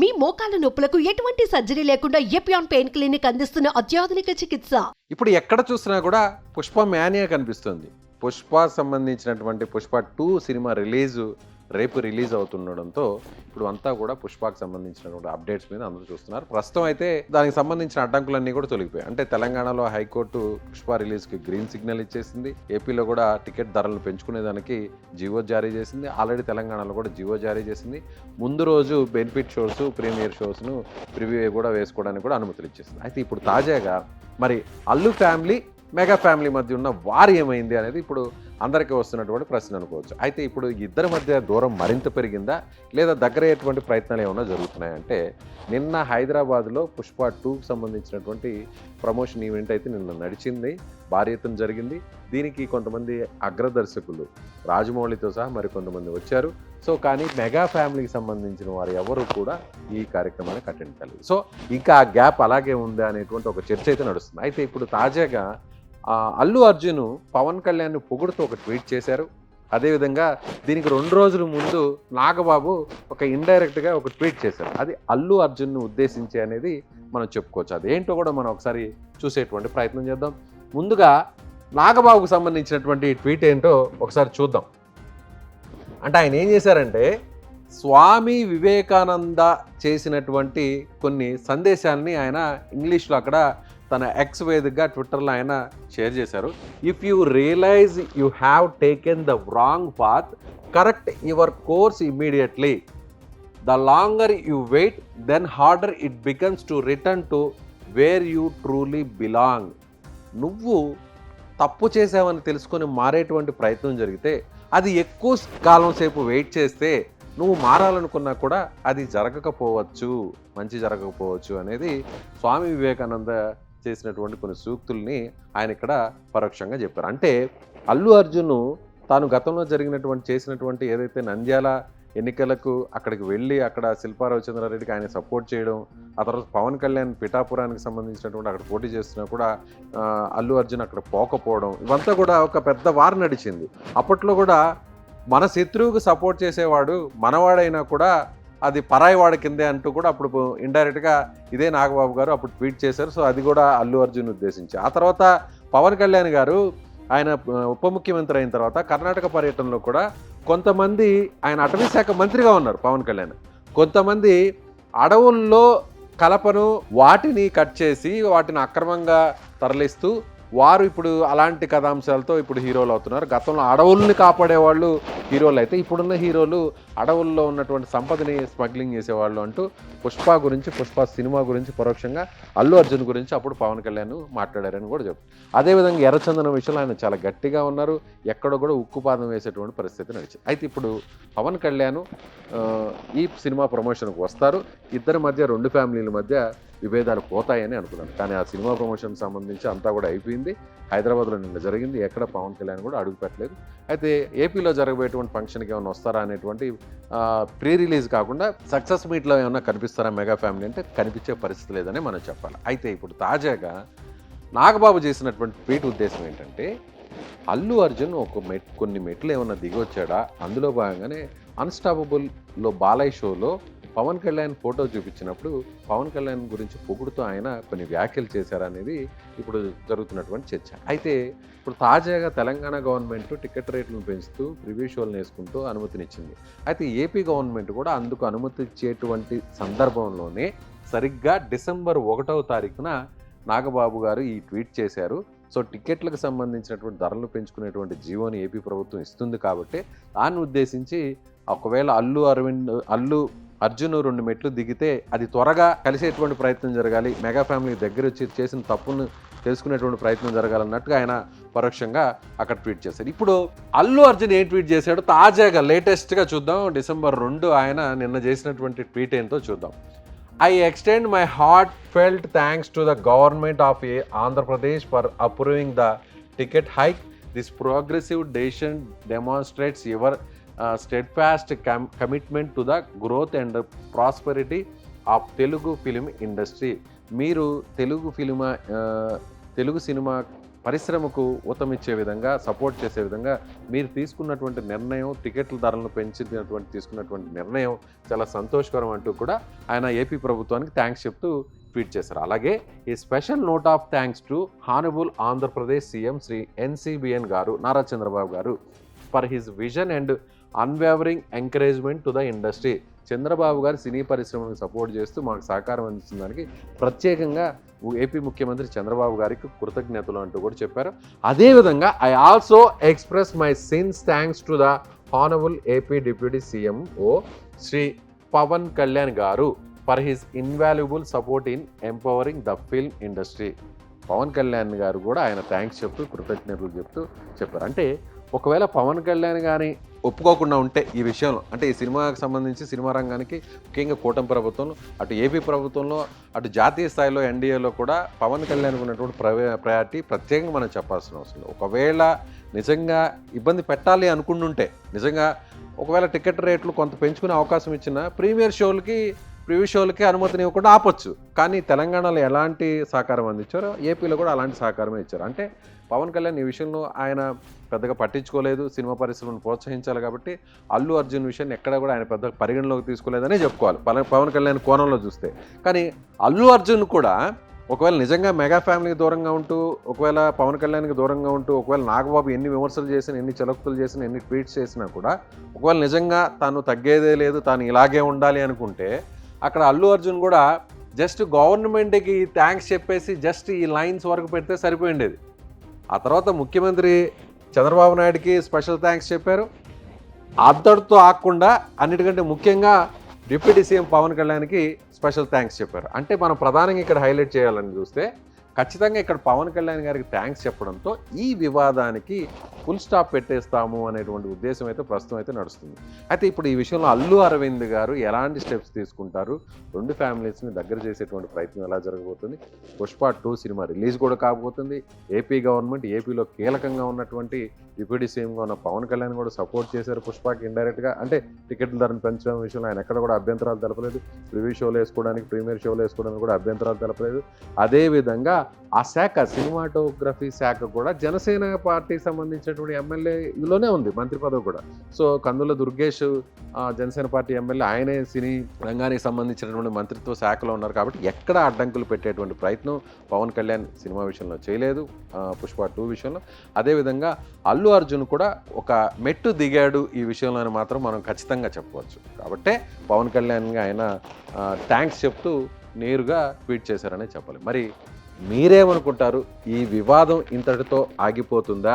మీ మోకాల నొప్పులకు ఎటువంటి సర్జరీ లేకుండా ఎపియాన్ పెయిన్ క్లినిక్ అందిస్తున్న అత్యాధునిక చికిత్స. ఇప్పుడు ఎక్కడ చూసినా కూడా పుష్ప మ్యానియా కనిపిస్తుంది. పుష్ప సంబంధించినటువంటి పుష్ప 2 సినిమా రేపు రిలీజ్ అవుతుండడంతో ఇప్పుడు అంతా కూడా పుష్పకు సంబంధించినటువంటి అప్డేట్స్ మీద అందరూ చూస్తున్నారు. ప్రస్తుతం అయితే దానికి సంబంధించిన అడ్డంకులన్నీ కూడా తొలగిపోయాయి. అంటే తెలంగాణలో హైకోర్టు పుష్ప రిలీజ్కి గ్రీన్ సిగ్నల్ ఇచ్చేసింది. ఏపీలో కూడా టికెట్ ధరలు పెంచుకునేదానికి జీవో జారీ చేసింది. ఆల్రెడీ తెలంగాణలో కూడా జీవో జారీ చేసింది. ముందు రోజు బెనిఫిట్ షోస్, ప్రీమియర్ షోస్ను ప్రివ్యూ కూడా వేసుకోవడానికి కూడా అనుమతులు ఇచ్చేసింది. అయితే ఇప్పుడు తాజాగా మరి అల్లు ఫ్యామిలీ, మెగా ఫ్యామిలీ మధ్య ఉన్న వారు ఏమైంది అనేది ఇప్పుడు అందరికీ వస్తున్నటువంటి ప్రశ్న అనుకోవచ్చు. అయితే ఇప్పుడు ఇద్దరి మధ్య దూరం మరింత పెరిగిందా లేదా దగ్గరయ్యేటువంటి ప్రయత్నాలు ఏమైనా జరుగుతున్నాయంటే, నిన్న హైదరాబాద్లో పుష్ప 2కి సంబంధించినటువంటి ప్రమోషన్ ఈవెంట్ అయితే నిన్న నడిచింది, భారీ ఎత్తున జరిగింది. దీనికి కొంతమంది అగ్రదర్శకులు రాజమౌళితో సహా మరికొంతమంది వచ్చారు. సో కానీ మెగా ఫ్యామిలీకి సంబంధించిన వారు ఎవరు కూడా ఈ కార్యక్రమానికి అటెండ్ కాలేదు. సో ఇంకా ఆ గ్యాప్ అలాగే ఉందా అనేటువంటి ఒక చర్చ అయితే నడుస్తుంది. అయితే ఇప్పుడు తాజాగా అల్లు అర్జున్ పవన్ కళ్యాణ్ పొగుడుతూ ఒక ట్వీట్ చేశారు. అదేవిధంగా దీనికి 2 రోజుల ముందు నాగబాబు ఒక ఇండైరెక్ట్గా ఒక ట్వీట్ చేశారు. అది అల్లు అర్జున్ను ఉద్దేశించి అనేది మనం చెప్పుకోవచ్చు. అదేంటో కూడా మనం ఒకసారి చూసేటువంటి ప్రయత్నం చేద్దాం. ముందుగా నాగబాబుకు సంబంధించినటువంటి ట్వీట్ ఏంటో ఒకసారి చూద్దాం. అంటే ఆయన ఏం చేశారంటే, స్వామి వివేకానంద చేసినటువంటి కొన్ని సందేశాలని ఆయన ఇంగ్లీష్లో అక్కడ తన ఎక్స్ వేదికగా ట్విట్టర్లో ఆయన షేర్ చేశారు. If you realize you have taken the wrong path, correct your course immediately. The longer you wait, then harder it becomes to return to where you truly belong. నువ్వు తప్పు చేసావని తెలుసుకొని మారేటువంటి ప్రయత్నం జరిగితే, అది ఎక్కువ కాలం సేపు వెయిట్ చేస్తే నువ్వు మారాలనుకున్నా కూడా అది జరగకపోవచ్చు, మంచి జరగకపోవచ్చు అనేది స్వామి వివేకానంద చేసినటువంటి కొన్ని సూక్తుల్ని ఆయన ఇక్కడ పరోక్షంగా చెప్పారు. అంటే అల్లు అర్జున్ తాను గతంలో చేసినటువంటి ఏదైతే నంద్యాల ఎన్నికలకు అక్కడికి వెళ్ళి అక్కడ శిల్పా రవిచంద్రారెడ్డికి ఆయన సపోర్ట్ చేయడం, ఆ తర్వాత పవన్ కళ్యాణ్ పిఠాపురానికి సంబంధించినటువంటి అక్కడ పోటీ చేస్తున్నా కూడా అల్లు అర్జున్ అక్కడ పోకపోవడం, ఇవంతా కూడా ఒక పెద్ద వార్ నడిచింది. అప్పట్లో కూడా మన శత్రువుకు సపోర్ట్ చేసేవాడు మనవాడైనా కూడా అది పరాయి వాడి కిందే అంటూ కూడా అప్పుడు ఇండైరెక్ట్గా ఇదే నాగబాబు గారు అప్పుడు ట్వీట్ చేశారు. సో అది కూడా అల్లు అర్జున్ ఉద్దేశించి. ఆ తర్వాత పవన్ కళ్యాణ్ గారు ఆయన ఉప ముఖ్యమంత్రి అయిన తర్వాత కర్ణాటక పర్యటనలో కూడా కొంతమంది, ఆయన అటవీ శాఖ మంత్రిగా ఉన్నారు పవన్ కళ్యాణ్, కొంతమంది అడవుల్లో కలపను వాటిని కట్ చేసి వాటిని అక్రమంగా తరలిస్తూ వారు ఇప్పుడు అలాంటి కథాంశాలతో ఇప్పుడు హీరోలు అవుతున్నారు. గతంలో అడవుల్ని కాపాడే వాళ్ళు హీరోలు అయితే ఇప్పుడున్న హీరోలు అడవుల్లో ఉన్నటువంటి సంపదని స్మగ్లింగ్ చేసేవాళ్ళు అంటూ పుష్ప సినిమా గురించి పరోక్షంగా అల్లు అర్జున్ గురించి అప్పుడు పవన్ కళ్యాణ్ మాట్లాడారని కూడా చెప్పారు. అదేవిధంగా ఎర్రచందనం విషయంలో ఆయన చాలా గట్టిగా ఉన్నారు, ఎక్కడో కూడా ఉక్కుపాదం వేసేటువంటి పరిస్థితి నడిచింది. అయితే ఇప్పుడు పవన్ కళ్యాణ్ ఈ సినిమా ప్రమోషన్కి వస్తారు. ఇద్దరి మధ్య, 2 ఫ్యామిలీల మధ్య విభేదాలు పోతాయని అనుకున్నాను. కానీ ఆ సినిమా ప్రమోషన్కి సంబంధించి అంతా కూడా అయిపోయింది. హైదరాబాద్లో నిన్న జరిగింది. ఎక్కడ పవన్ కళ్యాణ్ కూడా అడుగు పెట్టలేదు. అయితే ఏపీలో జరగబోయేటువంటి ఫంక్షన్కి ఏమైనా వస్తారా అనేటువంటి ప్రీ రిలీజ్ కాకుండా సక్సెస్ మీట్లో ఏమైనా కనిపిస్తారా మెగా ఫ్యామిలీ అంటే కనిపించే పరిస్థితి లేదని మనం చెప్పాలి. అయితే ఇప్పుడు తాజాగా నాగబాబు చేసినటువంటి ట్వీట్ ఉద్దేశం ఏంటంటే, అల్లు అర్జున్ కొన్ని మెట్లు ఏమన్నా దిగి వచ్చాడా, అందులో భాగంగానే అన్స్టాపబుల్లో బాలయ్య షోలో పవన్ కళ్యాణ్ ఫోటో చూపించినప్పుడు పవన్ కళ్యాణ్ గురించి పొగుడుతూ ఆయన కొన్ని వ్యాఖ్యలు చేశారనేది ఇప్పుడు జరుగుతున్నటువంటి చర్చ. అయితే ఇప్పుడు తాజాగా తెలంగాణ గవర్నమెంట్ టికెట్ రేట్లను పెంచుతూ ప్రివ్యూ షోలను వేసుకుంటూ అనుమతినిచ్చింది. అయితే ఏపీ గవర్నమెంట్ కూడా అందుకు అనుమతి ఇచ్చేటువంటి సందర్భంలోనే సరిగ్గా డిసెంబర్ 1వ తారీఖున నాగబాబు గారు ఈ ట్వీట్ చేశారు. సో టికెట్లకు సంబంధించినటువంటి ధరలు పెంచుకునేటువంటి జీవోని ఏపీ ప్రభుత్వం ఇస్తుంది కాబట్టి దాన్ని ఉద్దేశించి ఒకవేళ అల్లు అర్జున్ 2 మెట్లు దిగితే అది త్వరగా కలిసేటువంటి ప్రయత్నం జరగాలి, మెగా ఫ్యామిలీ దగ్గర వచ్చి చేసిన తప్పును తెలుసుకునేటువంటి ప్రయత్నం జరగాలన్నట్టుగా ఆయన పరోక్షంగా అక్కడ ట్వీట్ చేశారు. ఇప్పుడు అల్లు అర్జున్ ఏం ట్వీట్ చేశాడు తాజాగా లేటెస్ట్గా చూద్దాం. డిసెంబర్ 2 ఆయన నిన్న చేసినటువంటి ట్వీట్ ఏంటో చూద్దాం. I extend my heartfelt thanks to the government of Andhra Pradesh for approving the ticket hike. This progressive decision demonstrates your steadfast commitment to the growth and the prosperity of Telugu film industry. మీరు Telugu cinema పరిశ్రమకు ఊతమిచ్చే విధంగా support చేసే విధంగా మీరు తీసుకున్నటువంటి నిర్ణయం, టికెట్ల ధరలను తీసుకున్నటువంటి నిర్ణయం చాలా సంతోషకరం అంటూ కూడా ఆయన ఏపీ ప్రభుత్వానికి థ్యాంక్స్ చెప్తూ ట్వీట్ చేశారు. అలాగే ఈ special note of thanks to honourable Andhra Pradesh CM Shri NCBN garu Nara Chandrababu garu for his vision and unwavering encouragement to the industry. Chandrababu garu సినీ పరిశ్రమకు సపోర్ట్ చేస్తూ మాకు సహకారం అందించిన దానికి ప్రత్యేకంగా ఏపీ ముఖ్యమంత్రి చంద్రబాబు గారికి కృతజ్ఞతలు అంటూ కూడా చెప్పారు. అదేవిధంగా I also express my sincere thanks to the honourable AP deputy CM ఓ Shri Pawan Kalyan garu for his invaluable support in empowering the film industry. Pawan Kalyan garu కూడా ఆయన థ్యాంక్స్ చెప్తూ కృతజ్ఞతలు చెప్తూ చెప్పారు. అంటే ఒకవేళ పవన్ కళ్యాణ్ కానీ ఒప్పుకోకుండా ఉంటే ఈ విషయంలో, అంటే ఈ సినిమాకి సంబంధించి సినిమా రంగానికి ముఖ్యంగా కూటమి ప్రభుత్వంలో, అటు ఏపీ ప్రభుత్వంలో, అటు జాతీయ స్థాయిలో ఎన్డీఏలో కూడా పవన్ కళ్యాణ్కి ఉన్నటువంటి ప్రయారిటీ ప్రత్యేకంగా మనం చెప్పాల్సిన అవసరం లేదు. ఒకవేళ నిజంగా ఇబ్బంది పెట్టాలి అనుకుంటుంటే, నిజంగా ఒకవేళ టికెట్ రేట్లు కొంత పెంచుకునే అవకాశం ఇచ్చిన ప్రివ్యూ షోలకి అనుమతిని ఇవ్వకుండా ఆపొచ్చు. కానీ తెలంగాణలో ఎలాంటి సహకారం అందించారో ఏపీలో కూడా అలాంటి సహకారమే ఇచ్చారు. అంటే పవన్ కళ్యాణ్ ఈ విషయంలో ఆయన పెద్దగా పట్టించుకోలేదు, సినిమా పరిశ్రమను ప్రోత్సహించాలి కాబట్టి అల్లు అర్జున్ విషయాన్ని ఎక్కడ కూడా ఆయన పెద్దగా పరిగణలోకి తీసుకోలేదనే చెప్పుకోవాలి పవన్ కళ్యాణ్ కోణంలో చూస్తే. కానీ అల్లు అర్జున్ కూడా ఒకవేళ నిజంగా మెగా ఫ్యామిలీకి దూరంగా ఉంటూ, ఒకవేళ పవన్ కళ్యాణ్కి దూరంగా ఉంటూ, ఒకవేళ నాగబాబు ఎన్ని విమర్శలు చేసినా, ఎన్ని చలక్తులు చేసినా, ఎన్ని ట్వీట్స్ చేసినా కూడా ఒకవేళ నిజంగా తాను తగ్గేదే లేదు, తాను ఇలాగే ఉండాలి అనుకుంటే అక్కడ అల్లు అర్జున్ కూడా జస్ట్ గవర్నమెంట్కి థ్యాంక్స్ చెప్పేసి జస్ట్ ఈ లైన్స్ వరకు పెడితే సరిపోయిండేది. ఆ తర్వాత ముఖ్యమంత్రి చంద్రబాబు నాయుడుకి స్పెషల్ థ్యాంక్స్ చెప్పారు. అద్దడితో ఆగకుండా అన్నిటికంటే ముఖ్యంగా డిప్యూటీ సీఎం పవన్ కళ్యాణ్కి స్పెషల్ థ్యాంక్స్ చెప్పారు. అంటే మనం ప్రధానంగా ఇక్కడ హైలైట్ చేయాలని చూస్తే ఖచ్చితంగా ఇక్కడ పవన్ కళ్యాణ్ గారికి థ్యాంక్స్ చెప్పడంతో ఈ వివాదానికి ఫుల్ స్టాప్ పెట్టేస్తాము అనేటువంటి ఉద్దేశం అయితే ప్రస్తుతం అయితే నడుస్తుంది. అయితే ఇప్పుడు ఈ విషయంలో అల్లు అరవింద్ గారు ఎలాంటి స్టెప్స్ తీసుకుంటారు, రెండు ఫ్యామిలీస్ని దగ్గర చేసేటువంటి ప్రయత్నం ఎలా జరగబోతుంది, పుష్ప 2 సినిమా రిలీజ్ కూడా కాబోతుంది. ఏపీ గవర్నమెంట్, ఏపీలో కీలకంగా ఉన్నటువంటి డిప్యూటీ సీఎంగా ఉన్న పవన్ కళ్యాణ్ కూడా సపోర్ట్ చేశారు పుష్పకి ఇండైరెక్ట్గా. అంటే టికెట్ల ధరను పెంచడం విషయంలో ఆయన ఎక్కడ కూడా అభ్యంతరాలు తెలపలేదు. ప్రివ్యూ షోలు వేసుకోవడానికి, ప్రీమియర్ షోలు వేసుకోవడానికి కూడా అభ్యంతరాలు తెలపలేదు. అదేవిధంగా ఆ శాఖ, సినిమాటోగ్రఫీ శాఖ కూడా జనసేన పార్టీకి సంబంధించినటువంటి ఎమ్మెల్యే ఇదిలోనే ఉంది, మంత్రి పదవి కూడా. సో కందుల దుర్గేష్ జనసేన పార్టీ ఎమ్మెల్యే, ఆయనే సినీ రంగానికి సంబంధించినటువంటి మంత్రిత్వ శాఖలో ఉన్నారు. కాబట్టి ఎక్కడ అడ్డంకులు పెట్టేటువంటి ప్రయత్నం పవన్ కళ్యాణ్ సినిమా విషయంలో చేయలేదు, పుష్ప 2 విషయంలో. అదేవిధంగా అల్లు అర్జున్ కూడా ఒక మెట్టు దిగాడు ఈ విషయంలో అని మాత్రం మనం ఖచ్చితంగా చెప్పవచ్చు. కాబట్టే పవన్ కళ్యాణ్గా ఆయన థ్యాంక్స్ చెప్తూ నేరుగా ట్వీట్ చేశారనే చెప్పాలి. మరి మీరేమనుకుంటారు? ఈ వివాదం ఇంతటితో ఆగిపోతుందా,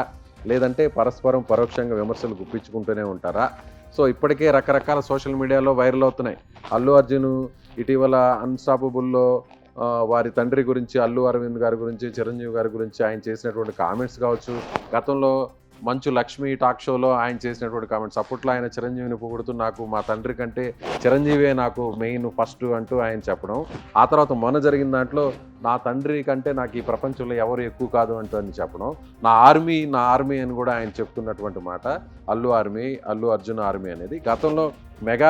లేదంటే పరస్పరం పరోక్షంగా విమర్శలు గుప్పించుకుంటూనే ఉంటారా? సో ఇప్పటికే రకరకాల సోషల్ మీడియాలో వైరల్ అవుతున్నాయి. అల్లు అర్జున్ ఇటీవల అన్స్టాపబుల్లో వారి తండ్రి గురించి, అల్లు అరవింద్ గారి గురించి, చిరంజీవి గారి గురించి ఆయన చేసినటువంటి కామెంట్స్ కావచ్చు, గతంలో మంచు లక్ష్మి టాక్ షోలో ఆయన చేసినటువంటి కామెంట్స్, అప్పట్లో ఆయన చిరంజీవిని పొగుడుతూ నాకు మా తండ్రి కంటే చిరంజీవే నాకు మెయిన్ ఫస్ట్ అంటూ ఆయన చెప్పడం, ఆ తర్వాత మొన్న జరిగిన దాంట్లో నా తండ్రి కంటే నాకు ఈ ప్రపంచంలో ఎవరు ఎక్కువ కాదు అంటూ అని చెప్పడం, నా ఆర్మీ అని కూడా ఆయన చెప్తున్నటువంటి మాట, అల్లు అర్జున్ ఆర్మీ అనేది. గతంలో మెగా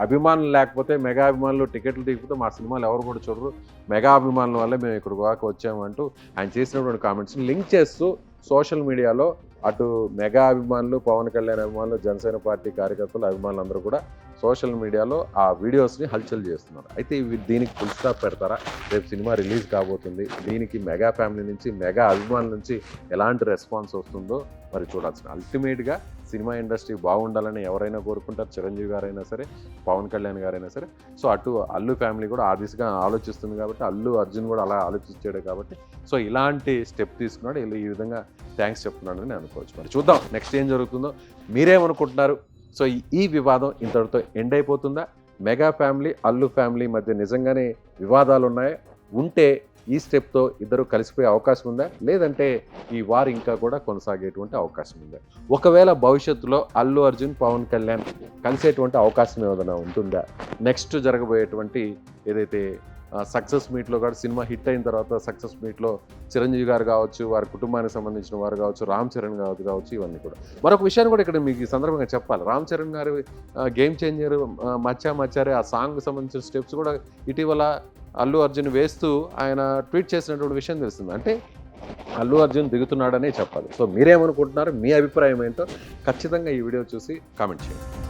అభిమానులు లేకపోతే, మెగా అభిమానులు టికెట్లు దిగిపోతే మా సినిమాలు ఎవరు కూడా చూడరు, మెగా అభిమానుల వల్లే మేము ఇక్కడ దాకా వచ్చామంటూ ఆయన చేసినటువంటి కామెంట్స్ని లింక్ చేస్తూ సోషల్ మీడియాలో అటు మెగా అభిమానులు, పవన్ కళ్యాణ్ అభిమానులు, జనసేన పార్టీ కార్యకర్తలు, అభిమానులు అందరూ కూడా సోషల్ మీడియాలో ఆ వీడియోస్ని హల్చల్ చేస్తున్నారు. అయితే దీనికి ఫుల్ స్టాప్ పెడతారా? రేపు సినిమా రిలీజ్ కాబోతుంది, దీనికి మెగా ఫ్యామిలీ నుంచి, మెగా అభిమానుల నుంచి ఎలాంటి రెస్పాన్స్ వస్తుందో మరి చూడాల్సిన. అల్టిమేట్గా సినిమా ఇండస్ట్రీ బాగుండాలని ఎవరైనా కోరుకుంటారు, చిరంజీవి గారైనా సరే, పవన్ కళ్యాణ్ గారైనా సరే. సో అటు అల్లు ఫ్యామిలీ కూడా ఆ దిశగా ఆలోచిస్తుంది కాబట్టి, అల్లు అర్జున్ కూడా అలా ఆలోచించాడు కాబట్టి సో ఇలాంటి స్టెప్ తీసుకున్నాడు, ఈ విధంగా థ్యాంక్స్ చెప్తున్నాడని నేను అనుకోవచ్చు. మరి చూద్దాం నెక్స్ట్ ఏం జరుగుతుందో. మీరేమనుకుంటున్నారు? సో ఈ వివాదం ఇంతటితో ఎండ్ అయిపోతుందా? మెగా ఫ్యామిలీ, అల్లు ఫ్యామిలీ మధ్య నిజంగానే వివాదాలు ఉన్నాయా? ఉంటే ఈ స్టెప్తో ఇద్దరు కలిసిపోయే అవకాశం ఉందా, లేదంటే ఈ వార్ ఇంకా కూడా కొనసాగేటువంటి అవకాశం ఉందా? ఒకవేళ భవిష్యత్తులో అల్లు అర్జున్, పవన్ కళ్యాణ్ కలిసేటువంటి అవకాశం ఏదైనా ఉంటుందా? నెక్స్ట్ జరగబోయేటువంటి ఏదైతే సక్సెస్ మీట్లో కూడా, సినిమా హిట్ అయిన తర్వాత సక్సెస్ మీట్లో చిరంజీవి గారు కావచ్చు, వారి కుటుంబానికి సంబంధించిన వారు కావచ్చు, రామ్ చరణ్ కావచ్చు, ఇవన్నీ కూడా. మరొక విషయాన్ని కూడా ఇక్కడ మీకు ఈ సందర్భంగా చెప్పాలి. రామ్ చరణ్ గారు గేమ్ చేంజర్, మచ్చారే ఆ సాంగ్కి సంబంధించిన స్టెప్స్ కూడా ఇటీవల అల్లు అర్జున్ వేస్తూ ఆయన ట్వీట్ చేసినటువంటి విషయం తెలుస్తుంది. అంటే అల్లు అర్జున్ దిగుతున్నాడనే చెప్పాలి. సో మీరేమనుకుంటున్నారు? మీ అభిప్రాయం ఏంటో ఖచ్చితంగా ఈ వీడియో చూసి కామెంట్ చేయండి.